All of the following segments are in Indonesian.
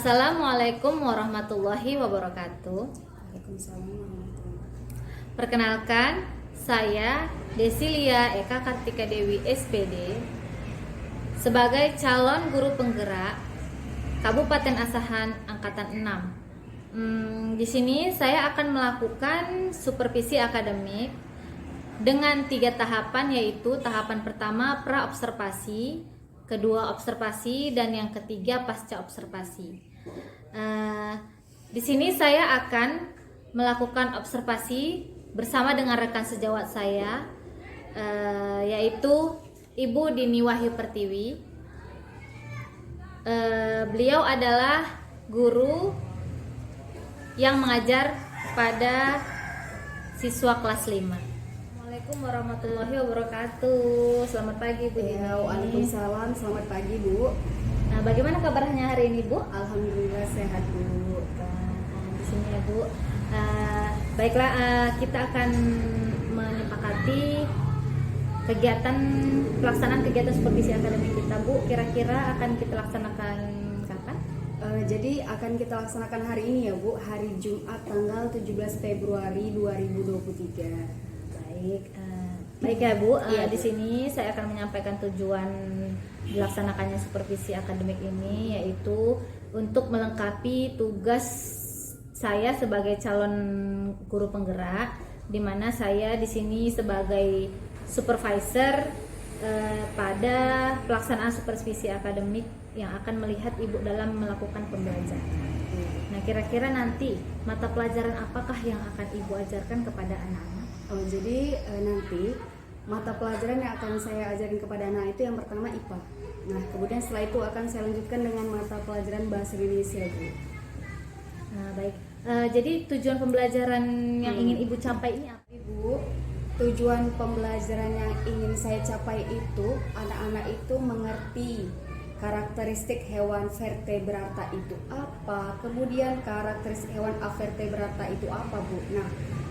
Assalamualaikum warahmatullahi wabarakatuh. Waalaikumsalam warahmatullahi wabarakatuh. Perkenalkan, saya Desilia Eka Kartika Dewi SPD sebagai calon guru penggerak Kabupaten Asahan Angkatan 6. Di sini saya akan melakukan supervisi akademik dengan 3 tahapan, yaitu tahapan pertama pra-observasi, kedua observasi, dan yang ketiga pasca observasi. Di sini saya akan melakukan observasi bersama dengan rekan sejawat saya, yaitu Ibu Dini Wahyu Pertiwi. Beliau adalah guru yang mengajar pada siswa kelas 5. Assalamualaikum warahmatullahi wabarakatuh. Selamat pagi Bu Dini. Waalaikumsalam, selamat pagi Bu. Nah, bagaimana kabarnya hari ini Bu? Alhamdulillah sehat Bu. Di sini ya Bu. Baiklah, kita akan menyepakati pelaksanaan kegiatan supervisi akademik kita Bu. Kira-kira akan kita laksanakan kapan? Jadi akan kita laksanakan hari ini ya Bu, hari Jumat tanggal 17 Februari 2023. Baik ya Bu. Iya, di sini saya akan menyampaikan tujuan dilaksanakannya supervisi akademik ini, yaitu untuk melengkapi tugas saya sebagai calon guru penggerak, di mana saya di sini sebagai supervisor pada pelaksanaan supervisi akademik yang akan melihat Ibu dalam melakukan pembelajaran. Nah, kira-kira nanti mata pelajaran apakah yang akan Ibu ajarkan kepada anak-anak? Jadi nanti mata pelajaran yang akan saya ajarin kepada anak itu yang pertama IPA. Nah, kemudian setelah itu akan saya lanjutkan dengan mata pelajaran bahasa Indonesia Bu. Nah, baik. Jadi tujuan pembelajaran yang ingin Ibu capai ini apa? Ibu, tujuan pembelajaran yang ingin saya capai itu anak-anak itu mengerti karakteristik hewan vertebrata itu apa, kemudian karakteristik hewan avertebrata itu apa Bu. Nah,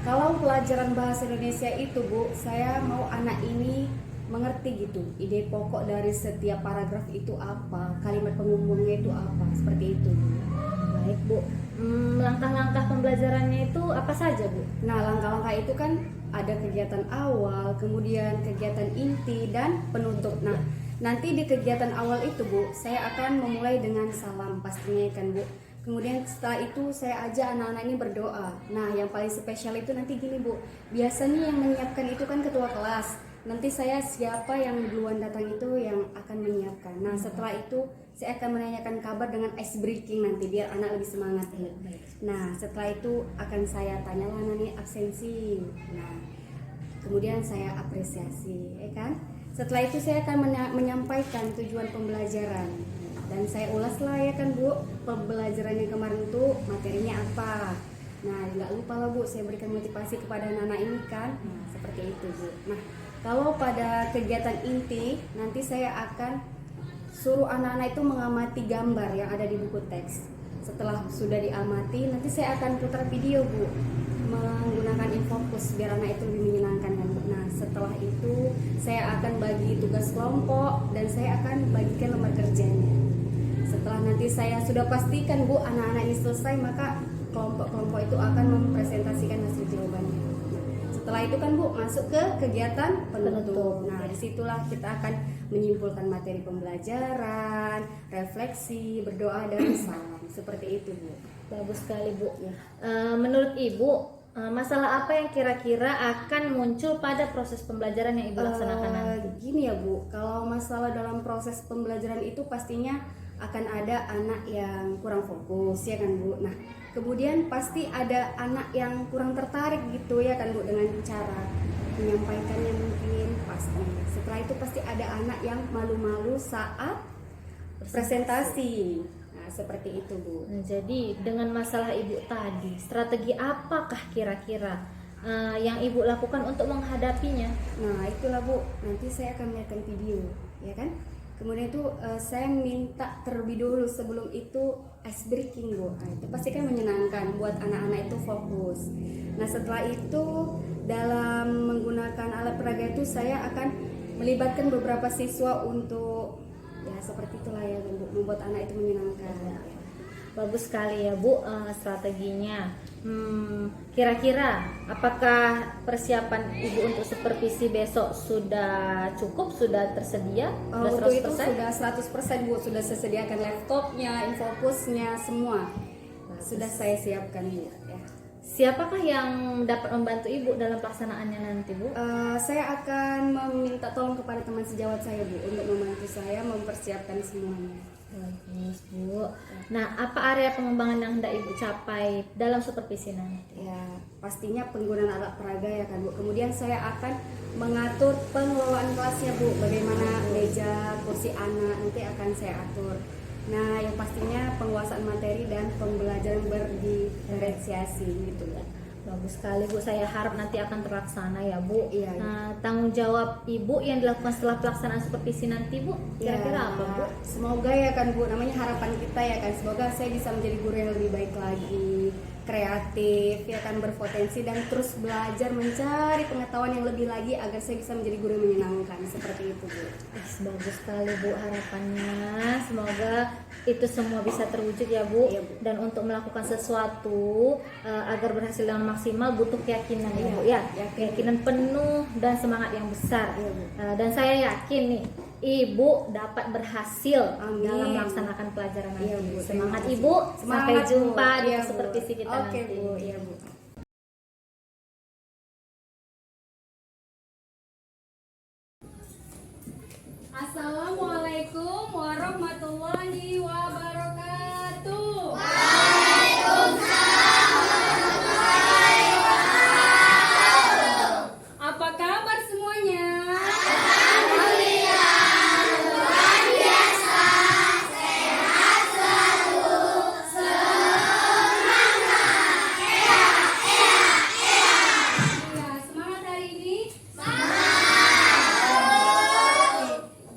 kalau pelajaran bahasa Indonesia itu Bu, saya mau anak ini mengerti gitu ide pokok dari setiap paragraf itu apa, kalimat penghubungnya itu apa, seperti itu Bu. Baik Bu. Langkah-langkah pembelajarannya itu apa saja Bu? Nah, langkah-langkah itu kan ada kegiatan awal, kemudian kegiatan inti, dan penutup. Nah, nanti di kegiatan awal itu Bu, saya akan memulai dengan salam pastinya kan Bu. Kemudian setelah itu saya ajak anak-anak ini berdoa. Nah, yang paling spesial itu nanti gini Bu, biasanya yang menyiapkan itu kan ketua kelas. Nanti saya siapa yang duluan datang itu yang akan menyiapkan. Nah, setelah itu saya akan menanyakan kabar dengan ice breaking nanti biar anak lebih semangat. Nah, setelah itu akan saya tanya lah nih absensi. Nah, kemudian saya apresiasi, ya kan? Setelah itu saya akan menyampaikan tujuan pembelajaran dan saya ulas lah ya kan Bu, pembelajaran yang kemarin itu materinya apa. Nah, nggak lupa lah Bu, saya berikan motivasi kepada anak-anak ini kan. Nah, seperti itu Bu. Nah, kalau pada kegiatan inti nanti saya akan suruh anak-anak itu mengamati gambar yang ada di buku teks. Setelah sudah diamati, nanti saya akan putar video Bu, menggunakan infocus biar anak itu lebih menyenangkan kan Bu. Nah, setelah itu saya akan bagi tugas kelompok dan saya akan bagikan lembar kerjanya. Setelah nanti saya sudah pastikan Bu anak-anak ini selesai, maka kelompok-kelompok itu akan mempresentasikan hasil jawabannya. Setelah itu kan Bu masuk ke kegiatan penutup. Nah, disitulah kita akan menyimpulkan materi pembelajaran, refleksi, berdoa, dan salam. Seperti itu Bu. Bagus sekali Bu. Ya. Menurut Ibu, masalah apa yang kira-kira akan muncul pada proses pembelajaran yang Ibu laksanakan nanti? Gini ya Bu, kalau masalah dalam proses pembelajaran itu pastinya akan ada anak yang kurang fokus ya kan Bu. Nah, kemudian pasti ada anak yang kurang tertarik gitu ya kan Bu dengan cara menyampaikannya mungkin pasti. Setelah itu pasti ada anak yang malu-malu saat presentasi. Nah, seperti itu Bu. Nah, jadi dengan masalah Ibu tadi, strategi apakah kira-kira yang Ibu lakukan untuk menghadapinya? Nah, itulah Bu, nanti saya akan melihatkan video ya kan. Kemudian itu saya minta terlebih dulu sebelum itu ice breaking Bu. Nah, itu pasti kan menyenangkan buat anak-anak itu fokus. Nah, setelah itu dalam menggunakan alat peraga itu saya akan melibatkan beberapa siswa untuk ya seperti itulah ya Bu, membuat anak itu menyenangkan. bagus sekali ya Bu strateginya. Kira-kira apakah persiapan Ibu untuk supervisi besok sudah cukup, sudah tersedia? Untuk itu sudah 100% Bu, sudah saya sediakan laptopnya, infocusnya, semua. Sudah saya siapkan Bu ya. Siapakah yang dapat membantu Ibu dalam pelaksanaannya nanti Bu? Saya akan meminta tolong kepada teman sejawat saya Bu untuk membantu saya mempersiapkan semuanya. Bagus Bu. Nah, apa area pengembangan yang hendak Ibu capai dalam supervisi nanti? Ya, pastinya penggunaan alat peraga ya kan Bu. Kemudian saya akan mengatur pengelolaan kelasnya Bu. Bagaimana meja, kursi anak nanti akan saya atur. Nah, yang pastinya penguasaan materi dan pembelajaran berdiferensiasi gitu ya. Bagus sekali Bu, saya harap nanti akan terlaksana ya Bu. Iya. Nah, tanggung jawab Ibu yang dilakukan setelah pelaksanaan supervisi nanti Bu, kira-kira apa Bu? Semoga ya kan Bu, namanya harapan kita ya kan, semoga saya bisa menjadi guru yang lebih baik lagi, kreatif ya kan, berpotensi dan terus belajar mencari pengetahuan yang lebih lagi agar saya bisa menjadi guru yang menyenangkan, seperti itu Bu. Bagus sekali Bu harapannya, semoga itu semua bisa terwujud ya Bu. Iya, Bu. Dan untuk melakukan sesuatu agar berhasil dengan maksimal butuh keyakinan ya Bu ya, keyakinan penuh dan semangat yang besar. Iya, Bu. Dan saya yakin nih Ibu dapat berhasil Amin. dalam melaksanakan pelajaran nanti. Iya, Bu. Semangat Terima Ibu, kasih. sampai Semangat, Bu. jumpa di Iya, Bu. supervisi kita Oke, nanti. Bu. Iya, Bu. Assalamualaikum warahmatullahi wabarakatuh. Apa kabar semuanya? Ya, semangat hari ini.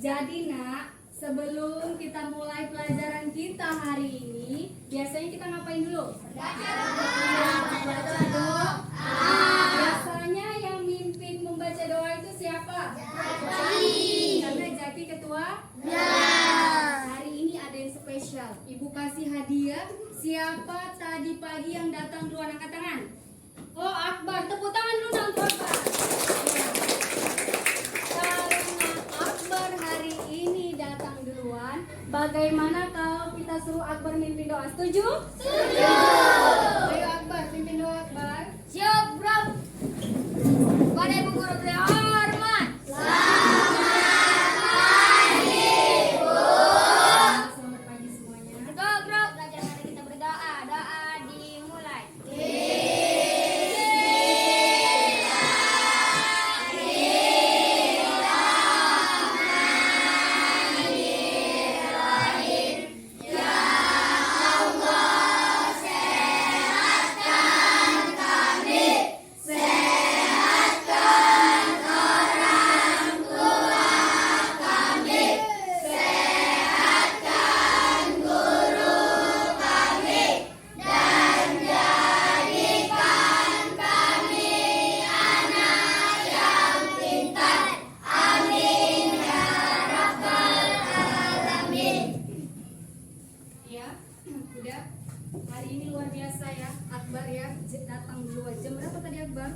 Jadi nak, sebelum kita mulai pelajaran kita hari ini, biasanya kita ngapain dulu? Baca doa. Biasanya yang mimpin membaca doa itu siapa? Karena Jaki ketua. Hari ini ada yang spesial. Ibu kasih hadiah. Siapa tadi pagi yang datang duluan, angkat tangan? Oh, Akbar, tepuk tangan dulu dong untuk Akbar. Karena Akbar hari ini datang duluan, bagaimana kalau kita suruh Akbar mimpin doa? Setuju? Setuju. Ayo Akbar, pimpin doa Akbar. Siap, bro. Pada Ibu Guru hormat. Selamat pagi semuanya. Go bro, belajar mari kita berdoa. Doa dimulai. Ya, udah. Hari ini luar biasa ya, Akbar ya, datang duluan. Jam berapa tadi Akbar?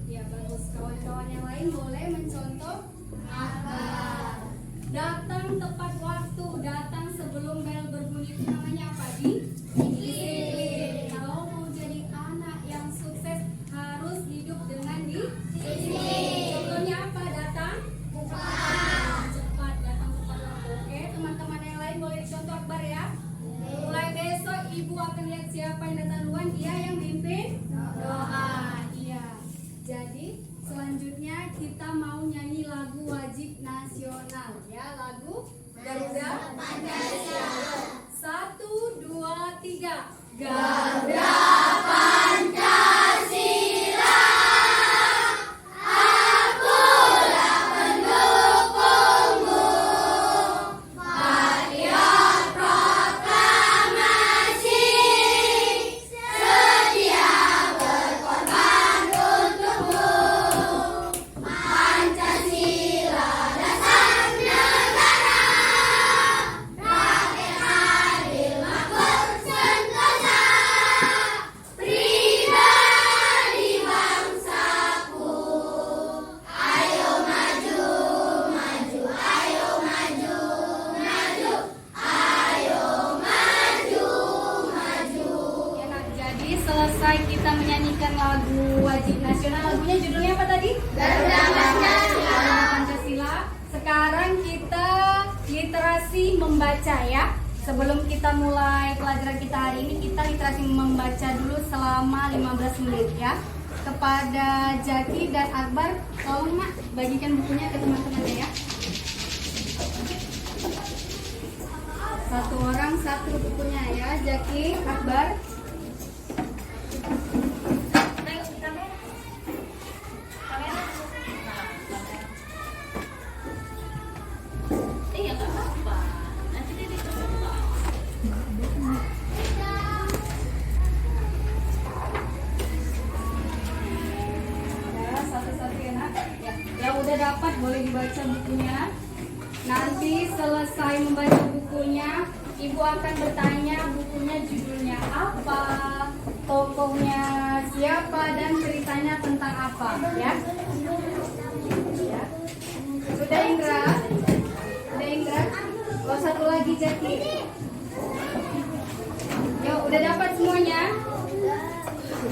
Ya, bagus. Kawan-kawan yang lain boleh mencontoh Akbar. Datang tepat waktu, datang sebelum bel berbunyi, itu namanya apa? Disiplin. Kalau mau jadi anak yang sukses harus hidup dengan disiplin. Contohnya apa? Datang cepat, datang tepat waktu. Oke, teman-teman yang lain boleh dicontoh Akbar ya. Mulai besok ibu akan lihat siapa yang datang duluan, dia yang mimpin doa. Iya. Jadi selanjutnya kita mau nyanyi lagu wajib nasional ya, lagu Garuda Pancasila. 1, 2, 3. Garuda Pancasila. Akulah pendukungmu. Patriot proklamasi. membaca ya. Sebelum kita mulai pelajaran kita hari ini, kita literasi membaca dulu selama 15 menit ya. Kepada Jaki dan Akbar, tolong Mak bagikan bukunya ke teman-temannya ya. Satu orang satu bukunya ya, Jaki, Akbar. Yang udah dapat boleh dibaca bukunya. Nanti selesai membaca bukunya, Ibu akan bertanya bukunya judulnya apa, tokohnya siapa, dan ceritanya tentang apa ya. Ya. Sudah Indra? Sudah Indra? Oh, satu lagi Jaki. Yo, udah dapat semuanya?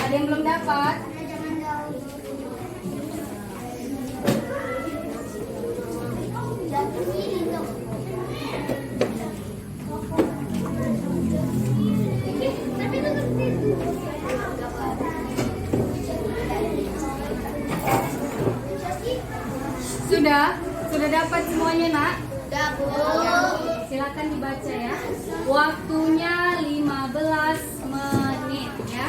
Ada yang belum dapat? Sudah dapat semuanya nak? Sudah Bu. Silakan dibaca ya. Waktunya 15 menit ya.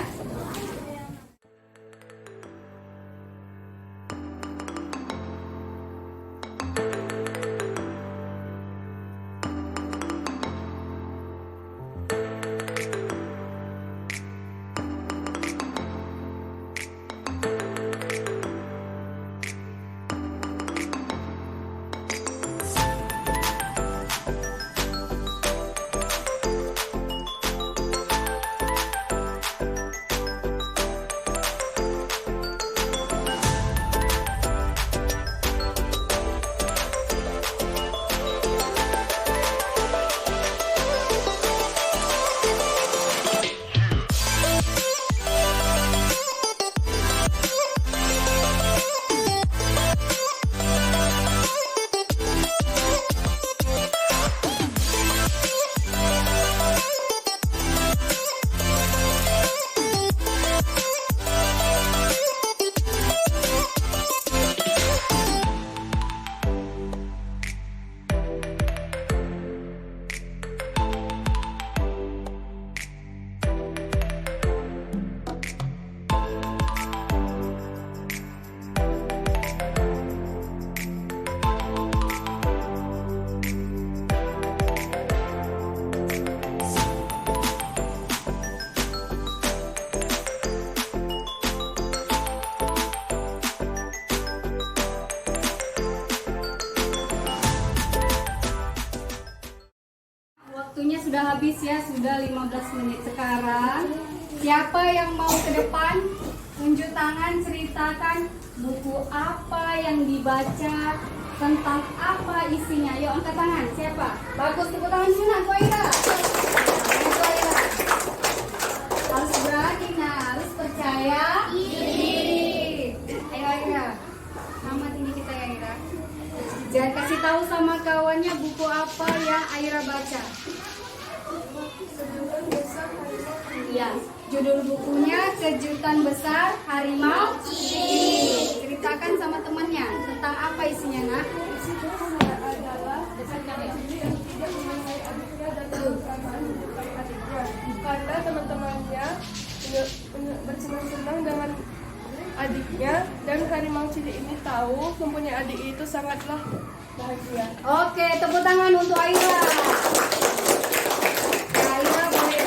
Waktunya sudah habis ya, sudah 15 menit. Sekarang siapa yang mau ke depan? Unjuk tangan, ceritakan buku apa yang dibaca, tentang apa isinya. Yuk angkat tangan, siapa? Bagus, tepuk tangan dulu nak, Bu Aira. Bu Aira. Harus berani nah, harus percaya diri. Ayo Aira. Mama tinggi kita ya Aira. Jangan kasih tahu sama kawannya buku apa yang Aira baca. Iya, judul bukunya Kejutan Besar Harimau Cilik. Ceritakan sama temannya tentang apa isinya nak? Isinya adalah yang tidak mengenai adiknya dan kebersamaan menyerupai adiknya. Karena teman-temannya bersenang-senang dengan adiknya, dan harimau cilik ini tahu mempunyai adik itu sangatlah bahagia. Oke, tepuk tangan untuk Aira. Aira boleh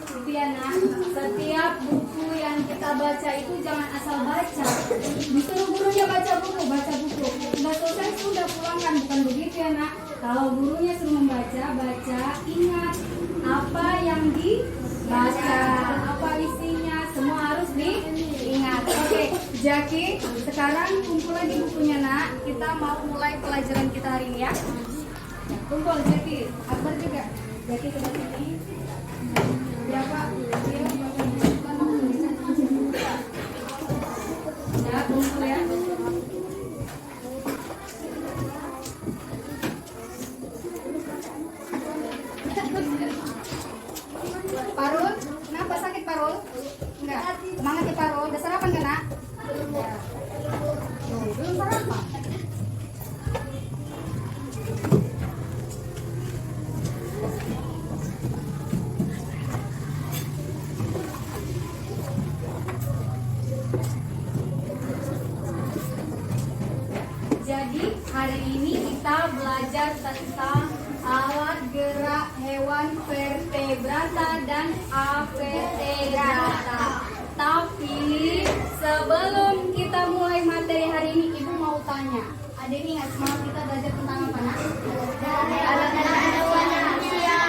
itu ya nak. Setiap buku yang kita baca itu jangan asal baca. Disuruh gurunya baca buku. Sudah selesai sudah pulangkan, bukan begitu ya nak. Kalau gurunya suruh membaca, baca, ingat apa yang dibaca, apa isinya, semua harus diingat. Oke, Jaki, sekarang kumpul lagi bukunya nak. Kita mau mulai pelajaran kita hari ini ya. Kumpul Jaki, Akbar juga. Jaki sebelah sini. Ya Pak, ya kumpul ya. jadi hari ini kita belajar tentang alat gerak hewan vertebrata dan avertebrata. Tapi sebelum kita mulai materi hari ini, Ibu mau tanya. Ada ini ingat semalam kita belajar tentang apa, Nak? Alat gerak hewan manusia.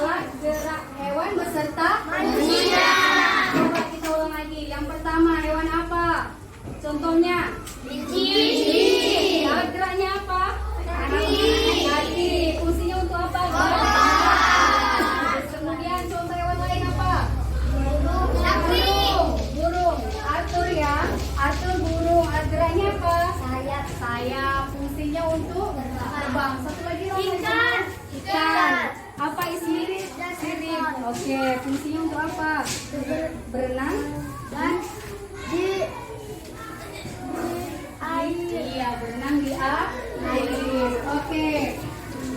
Alat gerak hewan beserta manusia. Coba kita ulang lagi. Yang pertama, hewan apa? Contohnya? Kelinci. Alat geraknya apa? Kaki. Fungsinya untuk apa? Kemudian contoh hewan lain apa? Burung. Atur ya. Atur burung. Alat geraknya apa? Sayap. Fungsinya untuk terbang. Satu lagi ikan. Apa isinya? Sirip. Oke. Fungsinya untuk apa? Berenang dan di air. Iya, berenang di air. Oke.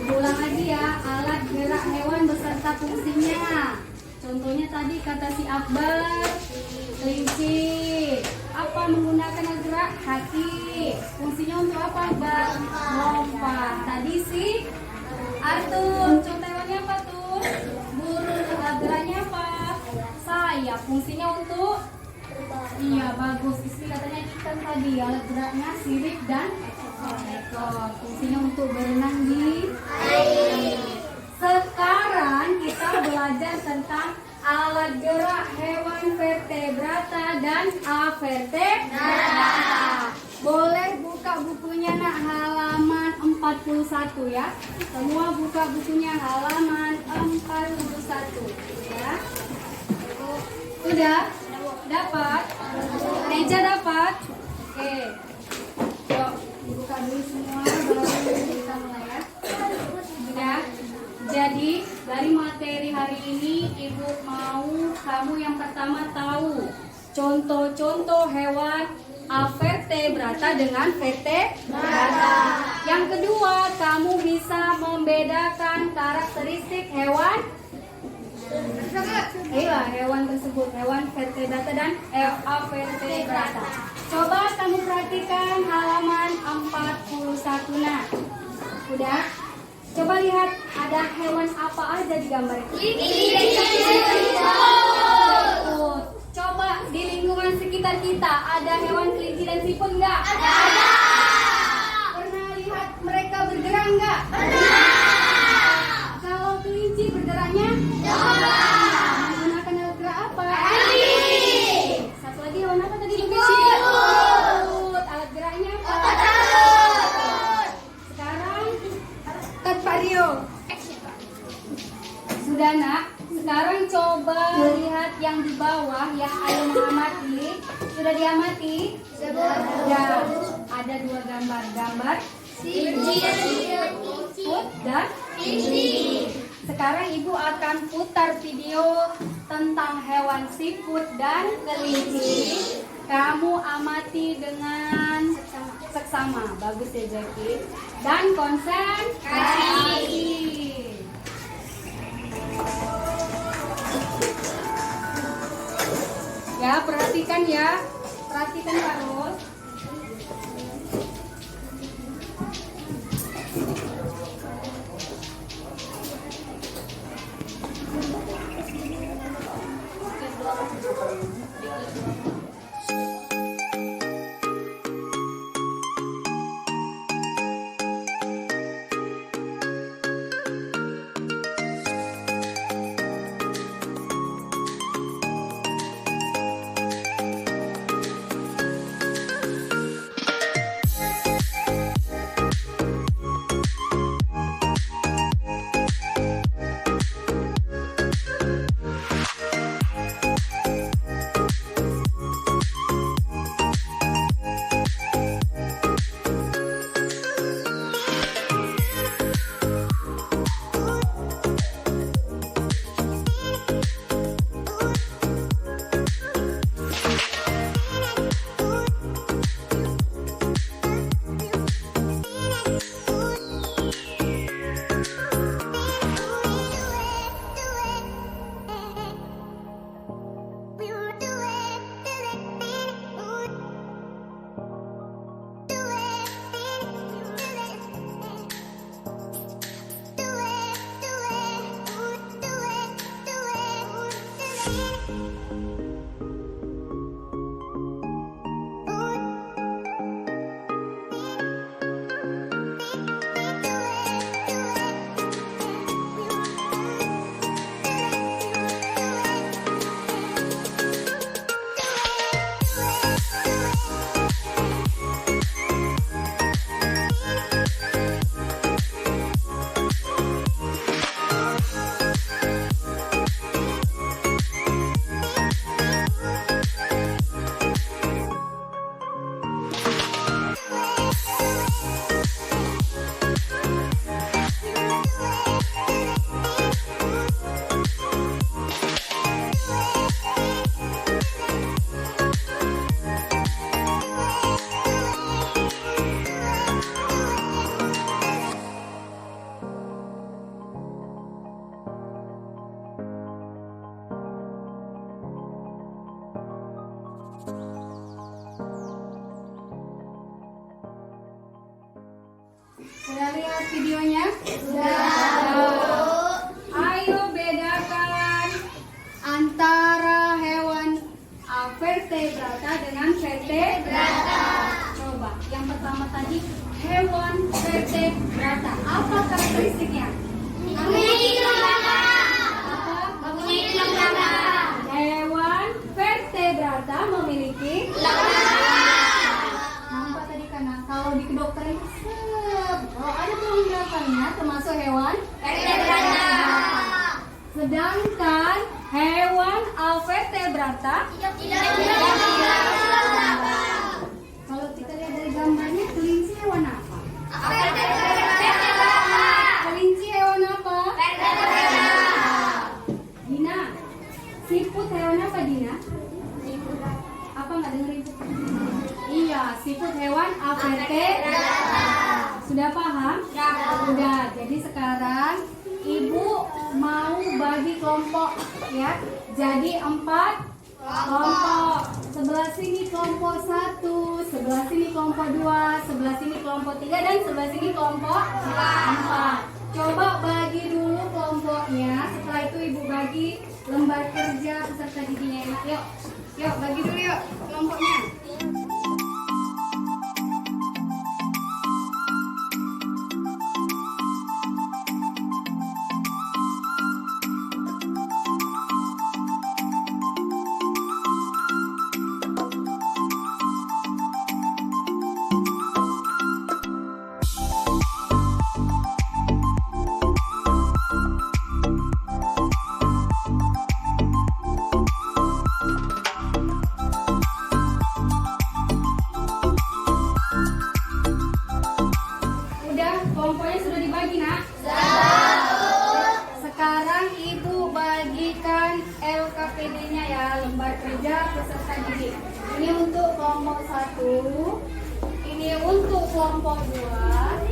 Ulang lagi ya, alat gerak hewan beserta fungsinya. Contohnya tadi kata si Akbar, kelinci. Apa menggunakan alat gerak? Kaki. Fungsinya untuk apa, Akbar? Lompat. Tadi si Arthur, contoh hewannya apa tuh? Burung. Alat geraknya apa? Sayap. Fungsinya untuk iya, bagus. Istri katanya ikan tadi, alat geraknya sirip dan ekor. Fungsinya untuk berenang di air. Sekarang kita belajar tentang alat gerak hewan vertebrata dan avertebrata. Boleh buka bukunya, Nak, halaman 41 ya. Semua buka bukunya halaman 41 ya. Sudah? Dapat? Meja dapat? Oke. Yuk, buka dulu semua baru kita mulai ya. Sudah? Jadi, dari materi hari ini Ibu mau kamu yang pertama tahu contoh-contoh hewan avertebrata dengan vertebrata. Yang kedua, kamu bisa membedakan karakteristik hewan hewan tersebut, hewan vertebrata dan avertebrata. Coba kamu perhatikan halaman 41. Nah, udah? Coba lihat ada hewan apa aja di gambar itu. Coba di lingkungan sekitar kita ada hewan kelinci dan siput enggak? Ada. Pernah lihat mereka bergerak enggak? Kalau kelinci bergeraknya? Menggunakan alat gerak apa? Satu lagi hewan apa tadi? Siput. Alat geraknya apa? Sekarang tanpa Rio. Sudah, Nak. Sekarang coba lihat yang di bawah yang Ayo mengamati. Sudah diamati? Sudah. Ada dua gambar. Gambar siput dan kelinci. Sekarang Ibu akan putar video tentang hewan siput dan kelinci. Kamu amati dengan seksama. Bagus ya, Jackie. Dan konsentrasi. Ya, perhatikan ya. Perhatikan terus. Sudah lihat videonya? Sudah. Ayo bedakan antara hewan vertebrata dengan vertebrata. Coba, yang pertama tadi hewan vertebrata. Apa karakteristiknya? Memiliki tulang belakang. Apa? Memiliki tulang belakang. Hewan vertebrata memiliki Tulang belakang. nampak tadi karena kalau di kedokteran itu kalau ada tulang belakangnya termasuk hewan Vertebrata. sedangkan hewan avertebrata Tidak memiliki tulang belakang. kalau kita lihat dari gambarnya kelinci hewan apa? Vertebrata. Kelinci hewan apa? Vertebrata. Dina. Siput hewan apa Dina? Apa nggak dengerin? Iya, siput hewan avertebrata. Sudah paham? Sudah. Jadi sekarang Ibu mau bagi kelompok ya. Jadi 4 kelompok. Sebelah sini kelompok 1, sebelah sini kelompok 2, sebelah sini kelompok 3 dan sebelah sini kelompok 4. Coba bagi dulu kelompoknya. Setelah itu Ibu bagi lembar kerja peserta didiknya. Yuk. Yuk, bagi dulu yuk kelompoknya. Udah, kelompoknya sudah dibagi, Nak? Sekarang Ibu bagikan LKPD-nya ya, lembar kerja peserta didik. Ini untuk kelompok 1, ini untuk kelompok 2,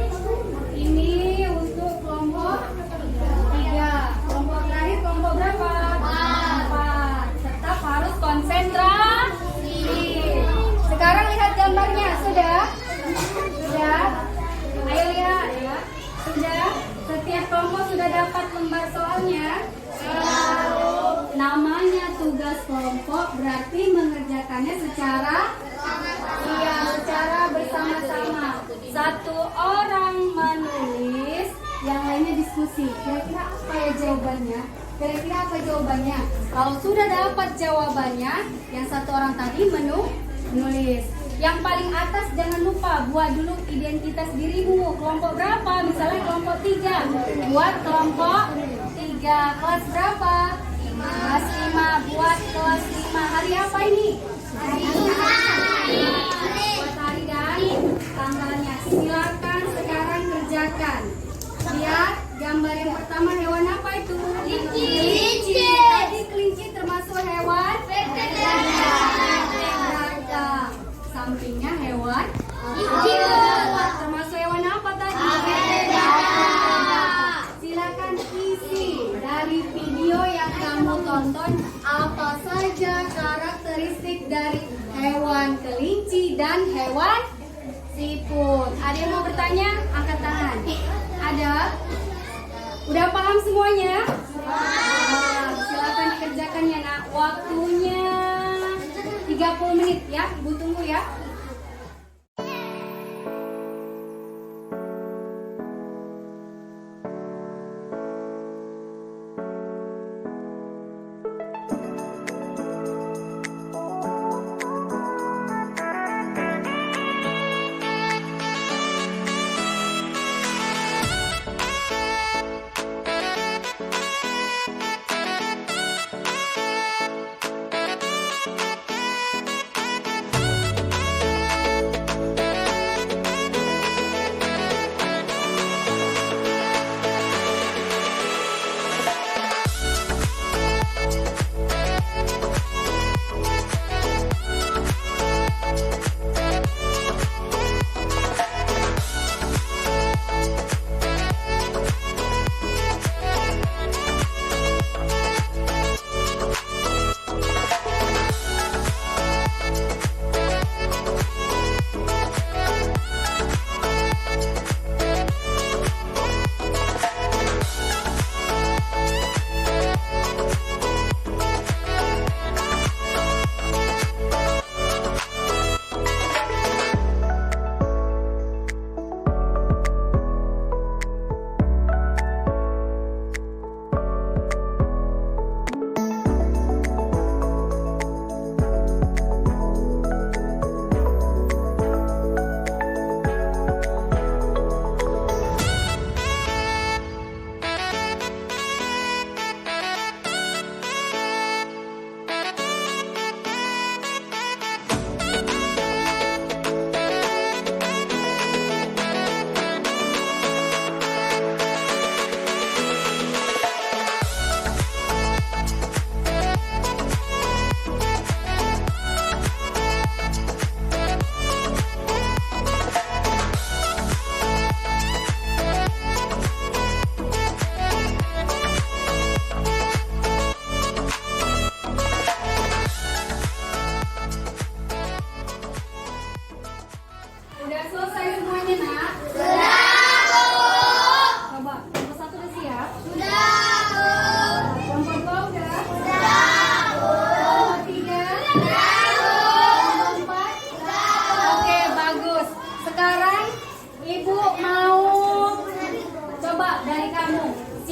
ini untuk kelompok 3. Kelompok terakhir kelompok berapa? 4. Tetap harus konsentrasi. Sekarang lihat gambarnya, sudah? Sudah? Ayo lihat ya. Sudah? Setiap kelompok sudah dapat lembar soalnya? Namanya tugas kelompok berarti mengerjakannya secara bersama-sama. Satu orang menulis, yang lainnya diskusi. Kira-kira apa ya jawabannya? Kira-kira apa jawabannya? Kalau sudah dapat jawabannya, yang satu orang tadi menulis. Yang paling atas jangan lupa buat dulu identitas dirimu. Kelompok berapa? Misalnya kelompok 3. Buat kelompok 3. Kelas berapa? Kelas 5. Buat kelas 5. Hari apa ini? Hari buat hari dan tanggalnya. Silakan sekarang kerjakan. Lihat gambar yang pertama, hewan apa itu? Kelinci. Tadi kelinci termasuk hewan vertebrata. Sampingnya hewan termasuk hewan apa tadi? Silakan isi dari video yang kamu tonton apa saja karakteristik dari hewan kelinci dan hewan siput. Ada yang mau bertanya? Angkat tangan. Ada? Udah paham semuanya? Silakan dikerjakan ya nak. Waktunya 30 menit ya. Ibu tunggu ya.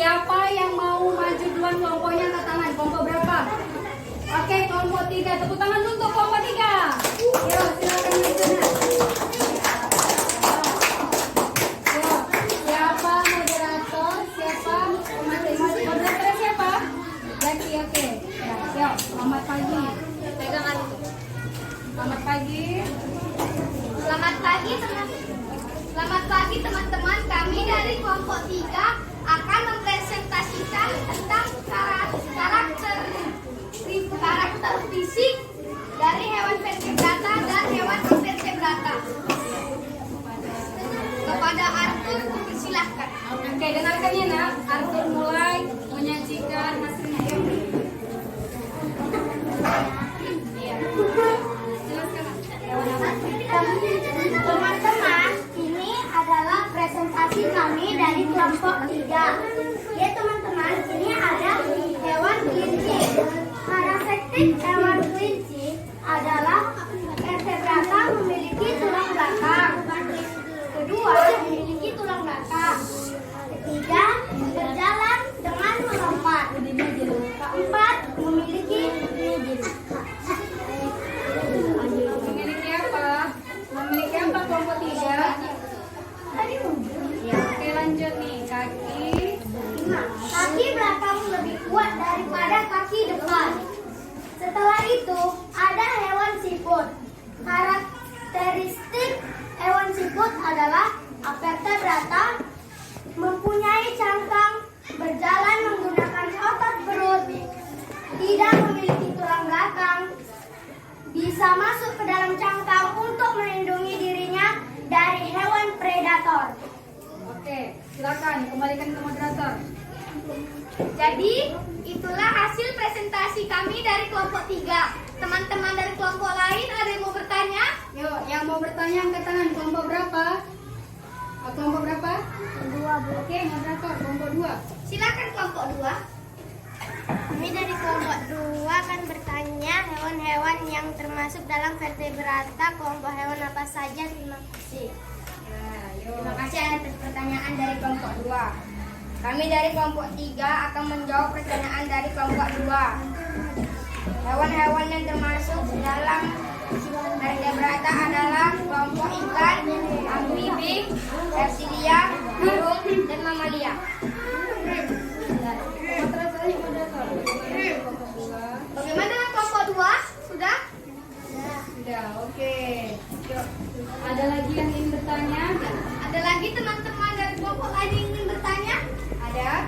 Siapa yang mau maju duluan kelompoknya angkat tangan? Kelompok berapa? Oke, kelompok 3. Tepuk tangan untuk kelompok 3. Yuk, silakan maju. Yuk, siapa moderator? Siapa moderator siapa? Lagi, oke. Ya, yuk, selamat pagi. Pegangan. Selamat pagi. Selamat pagi teman-teman. Kami dari kelompok 3 akan mempresentasikan tentang karakter fisik dari hewan vertebrata dan hewan invertebrata. Kepada Arthur, dipersilahkan. Oke, dengarkan ya nak. Arthur mulai menyajikan hasilnya. Yuk. Iya. Jelaskan. Hewan apa? Teman-teman, ini adalah presentasi kami dari kelompok 3. Ya teman-teman, ini ada hewan kelinci. Karakteristik hewan kelinci adalah vertebrata memiliki tulang belakang. Kedua, memiliki tulang belakang. Ketiga, berjalan dengan melompat. Keempat, memiliki Memiliki apa? Memiliki apa kelompok 3? Ya, oke lanjut nih. kaki belakang lebih kuat daripada kaki depan. Setelah itu, ada hewan siput. Karakteristik hewan siput adalah vertebrata, mempunyai cangkang, berjalan menggunakan otot perut, tidak memiliki tulang belakang, bisa masuk ke dalam cangkang untuk melindungi dirinya dari hewan predator. Oke, silakan kembalikan ke moderator. Jadi, itulah hasil presentasi kami dari kelompok 3. Teman-teman dari kelompok lain ada yang mau bertanya? Yuk, yang mau bertanya angkat tangan. Kelompok berapa? Kelompok berapa? 2, Bu. Oke, moderator kelompok 2. Silakan kelompok 2. Kami dari kelompok 2 akan bertanya hewan-hewan yang termasuk dalam vertebrata. Kelompok hewan apa saja? Terima kasih. Terima kasih atas pertanyaan dari kelompok 2. Kami dari kelompok 3 akan menjawab pertanyaan dari kelompok 2. Hewan-hewan yang termasuk dalam vertebrata adalah kelompok ikan, amfibi, reptilia, burung, dan mamalia. Bagaimana dengan kelompok 2? Sudah? Sudah, oke. Yuk, ada lagi yang ingin bertanya? Ada lagi teman-teman dari kelompok lain yang ingin bertanya? Ada?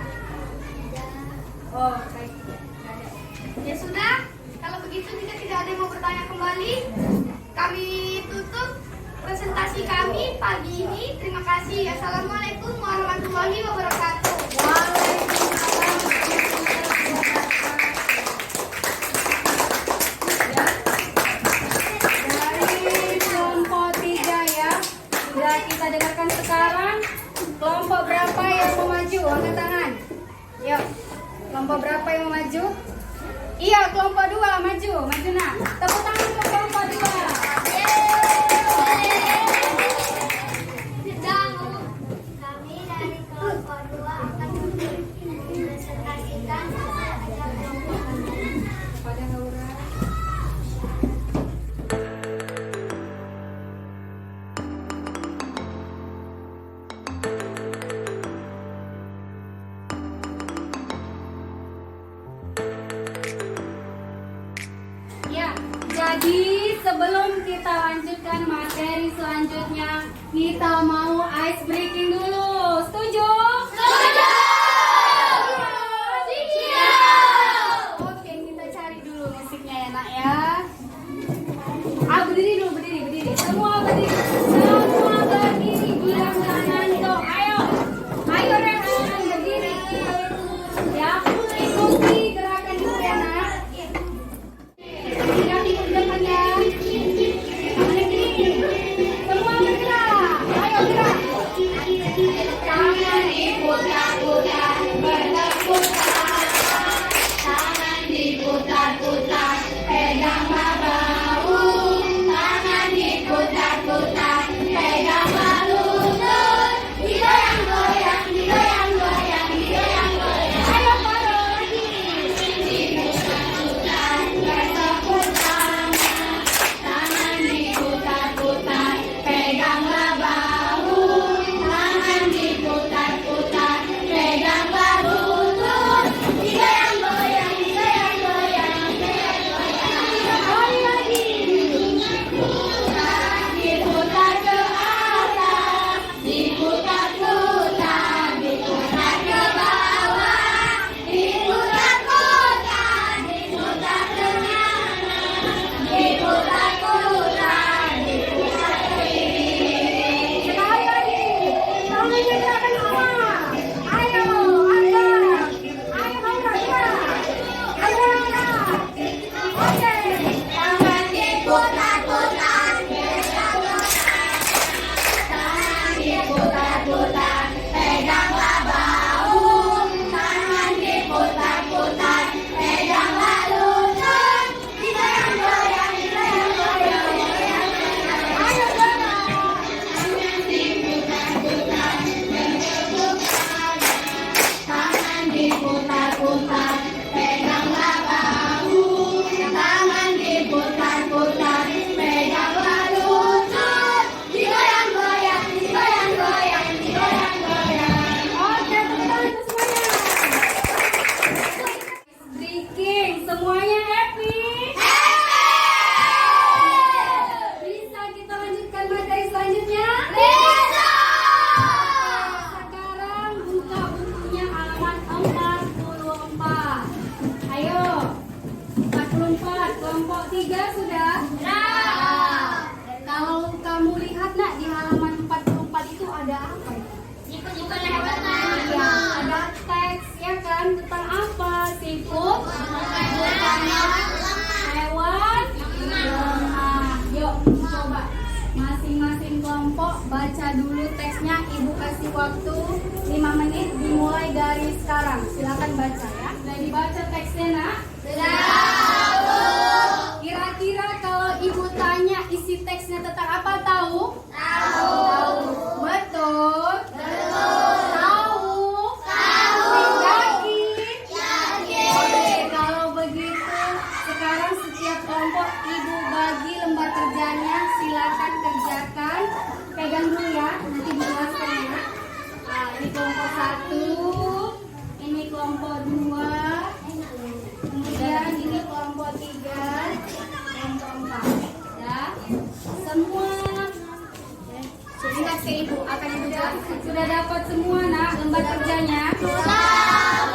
Oh, baik. Ada. Ya sudah, kalau begitu jika tidak ada yang mau bertanya kembali, kami tutup presentasi kami pagi ini. Terima kasih. Assalamualaikum warahmatullahi wabarakatuh. Dari kelompok 3 ya. Sudah kita dengarkan sekarang. Kelompok berapa yang mau maju? Angkat tangan. Yuk. Kelompok berapa yang mau maju? Iya, kelompok 2 maju. Maju nak. Tepuk tangan untuk kelompok 2. Kami dari kelompok 2 akan mempresentasikan Pada Haura. Ya, jadi sebelum kita lanjutkan materi selanjutnya, kita mau ice breaking dulu. Setuju? Setuju! Oke, kita cari dulu musiknya ya nak ya. Berdiri dulu, berdiri. Semua berdiri. Semua berdiri. Bilang jangan dong. Ayo. Ayo Rehan, berdiri. Ya, ikuti gerakan itu ya nak. Tidak ikut depan ya. Tangannya gini. Semua bergerak. Ayo gerak. Iya, ada teks ya kan tentang apa? Seafood, hewan, lemah. Yuk coba masing-masing kelompok baca dulu teksnya. Ibu kasih waktu 5 menit dimulai dari sekarang. Silakan baca ya. Sudah dibaca teksnya nak? Kira-kira kalau ibu tanya isi teksnya tentang apa, tahu? Tahu. Betul? Betul. Tahu? Tahu. Yakin? Oke, kalau begitu sekarang setiap kelompok ibu bagi lembar kerjanya, silakan kerjakan. Pegang dulu ya, nanti dijelaskan ya. Nah, ini kelompok 1, ini kelompok 2, kemudian ini kelompok 3, kelompok 4. Ya, semua. Ingat ke ibu, akan ibu bilang, sudah dapat semua nak lembar kerjanya? Sekarang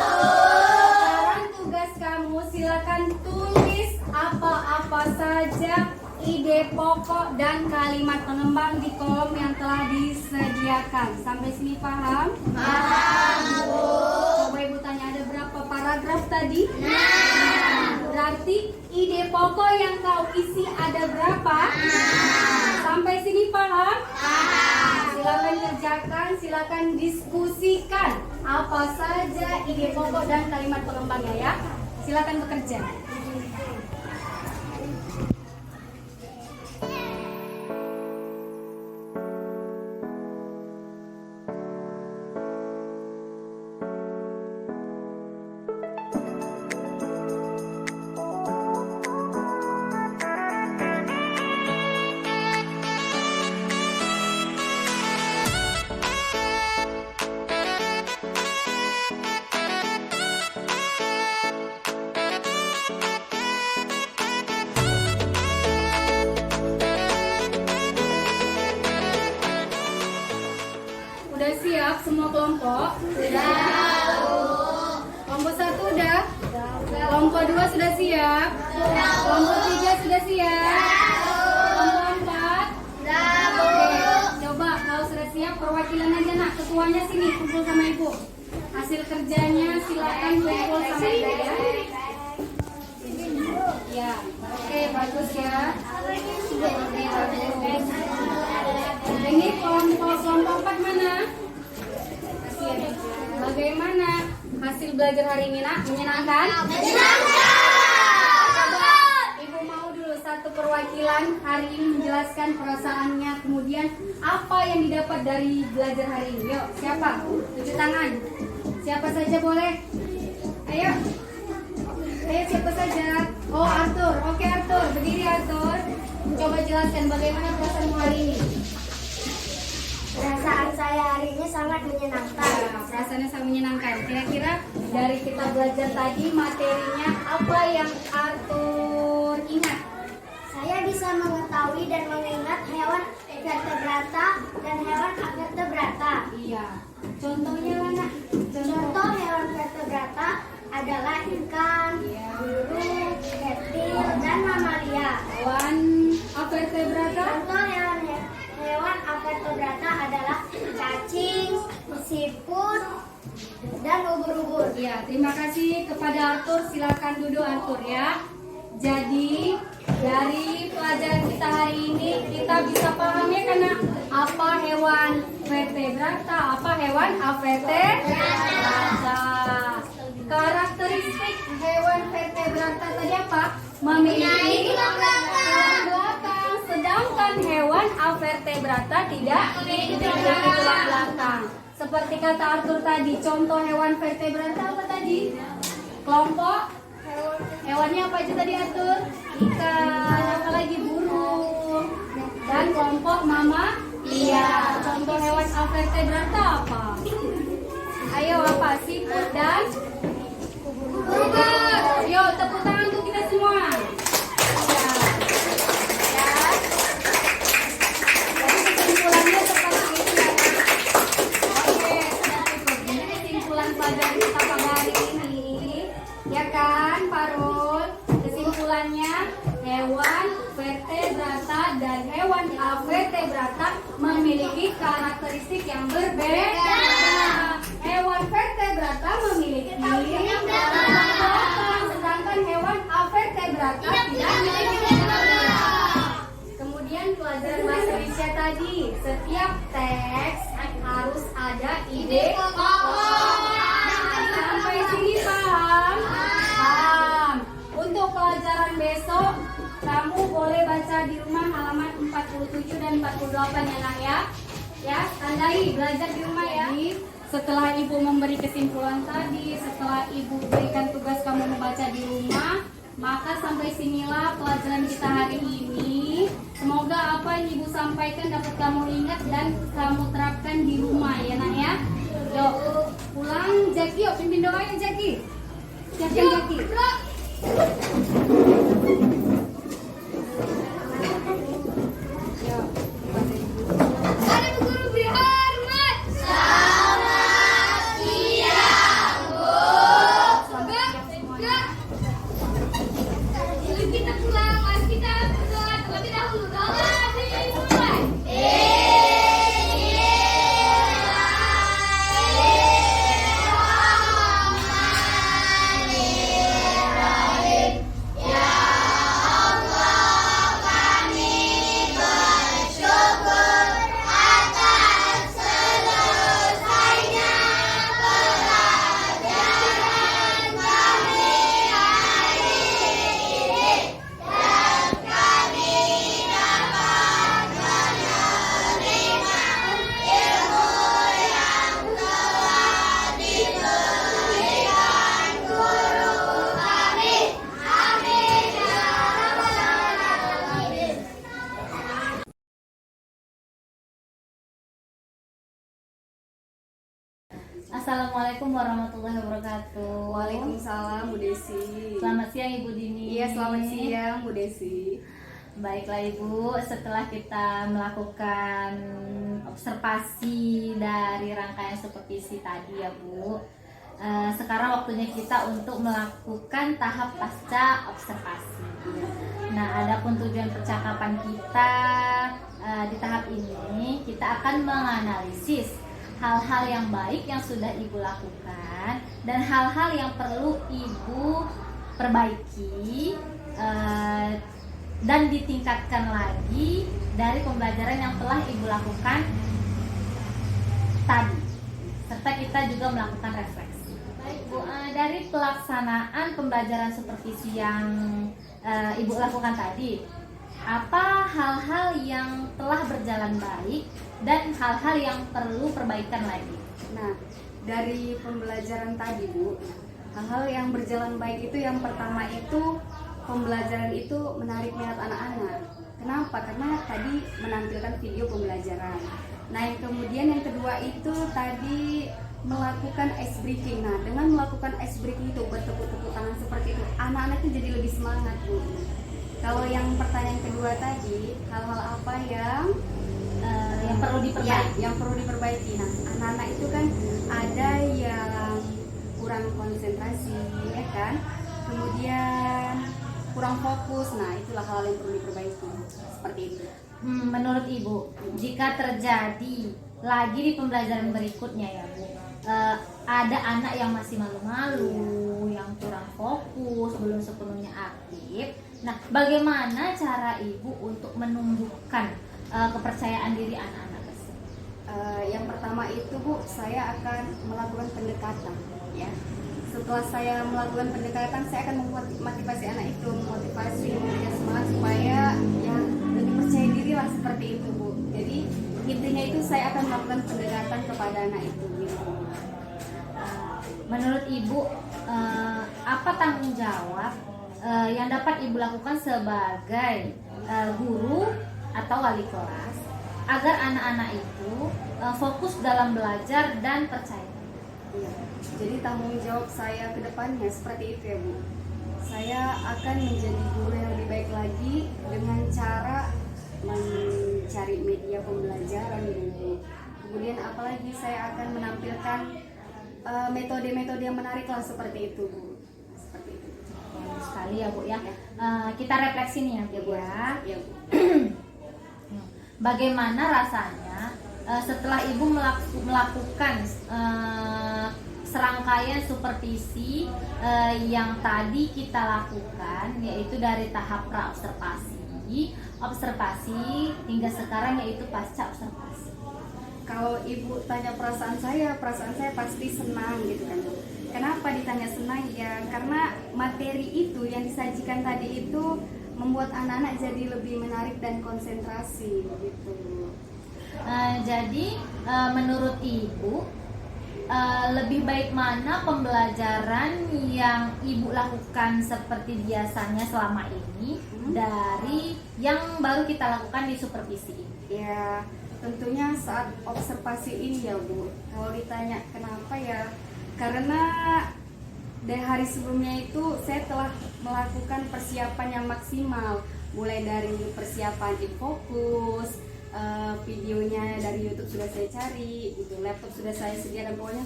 tugas kamu silakan tulis apa-apa saja ide pokok dan kalimat pengembang di kolom yang telah disediakan. Sampai sini paham? Paham, Bu. Coba ibu tanya, ada berapa paragraf tadi? 6. Berarti ide pokok yang kau isi ada berapa? 6. Sampai sini paham? Paham. Silakan kerjakan, silakan diskusikan apa saja ide pokok dan kalimat pengembangnya ya. Silakan bekerja. Udah siap semua kelompok? Sudah. Kelompok 1 udah? Kelompok 2 sudah siap? Kelompok 3 sudah siap? Kelompok 4? Oke, coba kalau sudah siap perwakilan aja nak, ketuanya sini kumpul sama ibu. Hasil kerjanya silakan kumpul sama ibu ya. Ya, oke bagus ya. Oke bagus. Ini kelompok 4 mana? Bagaimana hasil belajar hari ini nak? Menyenangkan? Coba ibu mau dulu satu perwakilan hari ini menjelaskan perasaannya, kemudian apa yang didapat dari belajar hari ini. Yuk, siapa? Tunjuk tangan. Siapa saja boleh? Ayo. Ayo siapa saja? Oh Arthur. Oke Arthur, berdiri Arthur. Coba jelaskan bagaimana perasaanmu hari ini. Perasaan saya hari ini sangat menyenangkan. Perasaannya sangat menyenangkan. Kira-kira dari kita belajar tadi materinya apa yang Arthur ingat? Saya bisa mengetahui dan mengingat hewan vertebrata dan hewan avertebrata. Iya. Contohnya mana? Contoh hewan vertebrata adalah ikan, burung, reptil, dan mamalia. Hewan avertebrata. Contoh hewan avertebrata adalah cacing, siput, dan ubur-ubur. Iya, terima kasih kepada Arthur. Silakan duduk Arthur ya. Jadi dari pelajaran kita hari ini kita bisa paham ya karena apa hewan vertebrata, apa hewan avertebrata. Karakteristik hewan vertebrata tadi apa? Memiliki tulang belakang, sedangkan hewan avertebrata tidak memiliki tulang belakang. Seperti kata Arthur tadi, contoh hewan vertebrata apa tadi? Kelompok hewannya apa aja tadi Arthur? Ikan, apalagi burung. Dan kelompok mama? Iya. Contoh hewan avertebrata apa? Ayo apa? Siput dan ubur. Yuk tepuk tangan untuk kita semua. Ya. Ya. Jadi kesimpulannya seperti itu ya. Oke, sudah cukup. Jadi kesimpulan pelajaran kita pada hari ini, ya kan, Parul? Kesimpulannya hewan vertebrata dan hewan avertebrata memiliki karakteristik yang berbeda. Berarti setiap teks harus ada ide pokok. Sampai sini paham? Paham. Untuk pelajaran besok, kamu boleh baca di rumah halaman 47 dan 48 ya nak ya. Ya, tandai belajar di rumah ya. Setelah ibu memberi kesimpulan tadi, setelah ibu berikan tugas kamu membaca di rumah, maka sampai sinilah pelajaran kita hari ini. Semoga apa yang ibu sampaikan dapat kamu ingat dan kamu terapkan di rumah ya nak ya. Yuk, pulang Jackie, yuk pimpin doa ya Jackie. Siapkan Jackie. Yuk, baca ibu. Ada Bu Guru beri hormat. Selamat siang semuanya. Sebelum kita pulang, mari kita berdoa terlebih dahulu. Doa dimulai. Assalamualaikum warahmatullahi wabarakatuh. Waalaikumsalam Bu Desi. Selamat siang Ibu Dini. Iya, selamat siang Bu Desi. Baiklah Ibu, setelah kita melakukan observasi dari rangkaian supervisi tadi ya Bu, sekarang waktunya kita untuk melakukan tahap pasca observasi. Nah, adapun tujuan percakapan kita di tahap ini, kita akan menganalisis hal-hal yang baik yang sudah Ibu lakukan dan hal-hal yang perlu Ibu perbaiki dan ditingkatkan lagi dari pembelajaran yang telah Ibu lakukan tadi, serta kita juga melakukan refleksi. Baik Bu, dari pelaksanaan pembelajaran supervisi yang Ibu lakukan tadi, apa hal-hal yang telah berjalan baik dan hal-hal yang perlu perbaikan lagi? Nah, dari pembelajaran tadi Bu, hal-hal yang berjalan baik itu yang pertama itu pembelajaran itu menarik minat anak-anak. Kenapa? Karena tadi menampilkan video pembelajaran. Nah, yang kemudian yang kedua itu tadi melakukan ice breaking. Nah, dengan melakukan ice breaking itu bertepuk-tepuk tangan seperti itu, anak-anak itu jadi lebih semangat Bu. Kalau yang pertanyaan kedua tadi, hal-hal apa yang perlu diperbaiki? Yang perlu diperbaiki. Nah, anak-anak itu kan ada yang kurang konsentrasi, ya kan? Kemudian kurang fokus. Nah, itulah hal yang perlu diperbaiki. Seperti itu. Menurut Ibu, jika terjadi lagi di pembelajaran berikutnya ya Bu, ada anak yang masih malu-malu, yang kurang fokus, belum sepenuhnya aktif. Nah, bagaimana cara Ibu untuk menumbuhkan kepercayaan diri anak-anak tersebut? Yang pertama itu Bu, saya akan melakukan pendekatan ya. Setelah saya melakukan pendekatan, saya akan memotivasi anak itu, memotivasi dia semangat supaya ya lebih percaya diri lah seperti itu Bu. Jadi intinya itu saya akan melakukan pendekatan kepada anak itu gitu. Menurut Ibu, apa tanggung jawab yang dapat Ibu lakukan sebagai guru atau wali kelas agar anak-anak itu fokus dalam belajar dan percaya? Iya. Jadi tanggung jawab saya ke depannya seperti itu ya Bu. Saya akan menjadi guru yang lebih baik lagi dengan cara mencari media pembelajaran Bu. Kemudian apalagi saya akan menampilkan metode-metode yang menarik lah seperti itu Bu. Seperti itu. Bagus sekali ya Bu ya. Kita refleksi nih nanti ya Bu ya. Ya Bu. Bagaimana rasanya setelah Ibu melakukan serangkaian supervisi yang tadi kita lakukan, yaitu dari tahap pra-observasi, observasi hingga sekarang, yaitu pasca observasi? Kalau ibu tanya perasaan saya pasti senang gitu kan Bu. Kenapa ditanya senang? Ya karena materi itu yang disajikan tadi itu membuat anak-anak jadi lebih menarik dan konsentrasi gitu. Jadi menurut Ibu, lebih baik mana pembelajaran yang Ibu lakukan seperti biasanya selama ini dari yang baru kita lakukan di supervisi ini? Ya tentunya saat observasi ini ya Bu. Kalau ditanya kenapa ya, karena dari hari sebelumnya itu saya telah melakukan persiapan yang maksimal, mulai dari persiapan infokus, videonya dari YouTube sudah saya cari, gitu, laptop sudah saya sediakan, pokoknya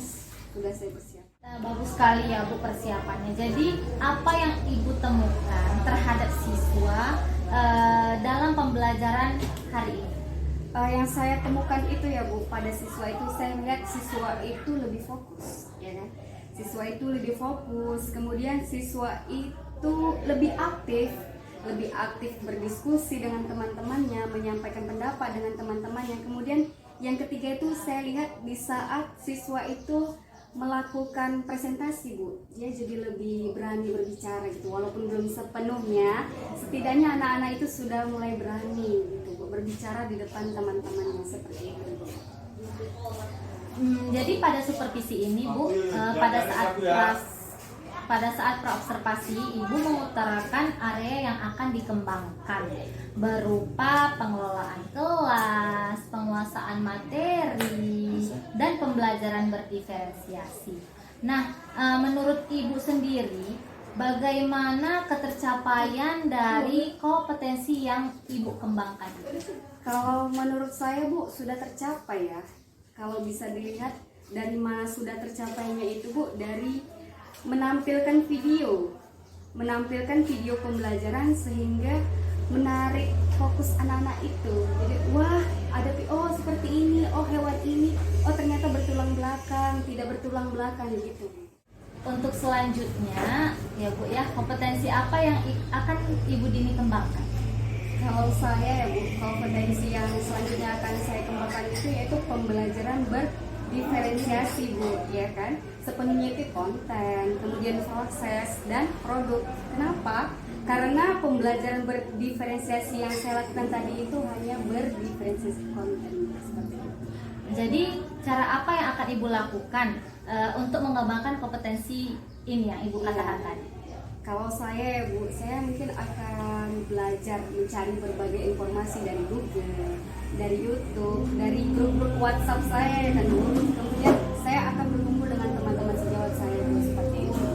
sudah saya persiapkan. Bagus sekali ya Bu persiapannya. Jadi apa yang Ibu temukan terhadap siswa dalam pembelajaran hari ini? Yang saya temukan itu ya Bu, pada siswa itu saya melihat siswa itu lebih fokus, ya kan? Siswa itu lebih fokus, kemudian siswa itu lebih aktif berdiskusi dengan teman-temannya, menyampaikan pendapat dengan teman-temannya. Kemudian yang ketiga itu saya lihat di saat siswa itu melakukan presentasi Bu, dia jadi lebih berani berbicara gitu, walaupun belum sepenuhnya, setidaknya anak-anak itu sudah mulai berani gitu Bu, berbicara di depan teman-temannya seperti itu Bu. Jadi pada supervisi ini Bu, pada saat praobservasi Ibu mengutarakan area yang akan dikembangkan berupa pengelolaan kelas, penguasaan materi, dan pembelajaran berdiferensiasi. Nah, menurut Ibu sendiri, bagaimana ketercapaian dari kompetensi yang Ibu kembangkan? Kalau menurut saya Bu, sudah tercapai ya. Kalau bisa dilihat dari mana sudah tercapainya itu Bu, dari menampilkan video pembelajaran sehingga menarik fokus anak-anak itu. Jadi wah ada seperti ini, hewan ini, ternyata bertulang belakang, tidak bertulang belakang gitu. Untuk selanjutnya ya Bu ya, kompetensi apa yang akan Ibu Dini kembangkan? Kalau saya ya Bu, kompetensi yang selanjutnya akan saya kembangkan itu yaitu pembelajaran berdiferensiasi Bu, ya kan? Sepenuhnya itu konten, kemudian proses dan produk. Kenapa? Karena pembelajaran berdiferensiasi yang saya lakukan tadi itu hanya berdiferensiasi konten seperti itu. Jadi cara apa yang akan Ibu lakukan untuk mengembangkan kompetensi ini yang Ibu katakan tadi? Kalau saya ya Bu, saya mungkin akan belajar mencari berbagai informasi dari Google, dari YouTube, dari grup-grup WhatsApp saya dan kemudian saya akan berkumpul dengan teman-teman sejawat saya Bu, seperti itu.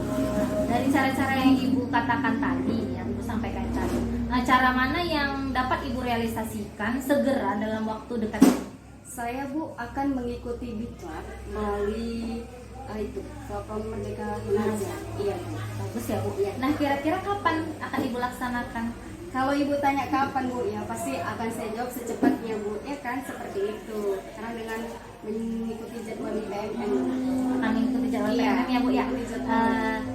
Dari cara-cara yang Ibu katakan tadi, yang Ibu sampaikan tadi, cara mana yang dapat Ibu realisasikan segera dalam waktu dekat ini? Saya Bu akan mengikuti diklat melalui itu platform Merdeka Mengajar. Iya Bu. Bagus ya Bu. Iya. Nah kira-kira kapan akan Ibu laksanakan? Kalau Ibu tanya kapan Bu, ya pasti akan saya jawab secepatnya Bu, ya kan, seperti itu. Karena dengan mengikuti jadwal IPMN. Akan mengikuti jadwal PMM ya Bu ya.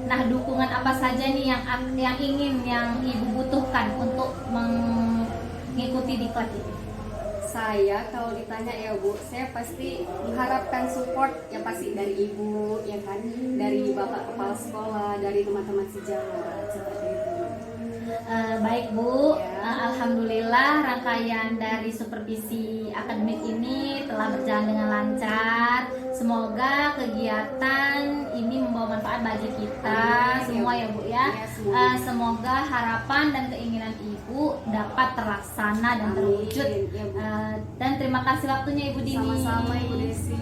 Nah dukungan apa saja nih yang Ibu butuhkan untuk mengikuti diklat ini? Saya kalau ditanya ya Bu, saya pasti mengharapkan support ya pasti dari Ibu, ya kan, dari Bapak Kepala Sekolah, dari teman-teman sejawat seperti itu. Baik Bu, Ya. Alhamdulillah rangkaian dari supervisi akademik ini telah berjalan dengan lancar. Semoga kegiatan ini membawa manfaat bagi kita semua ya Bu ya. Ya, semoga. Semoga harapan dan keinginan Ibu dapat terlaksana dan Amin. terwujud. Ya, Bu. Dan terima kasih waktunya Ibu Dini. Sama-sama Ibu Desi.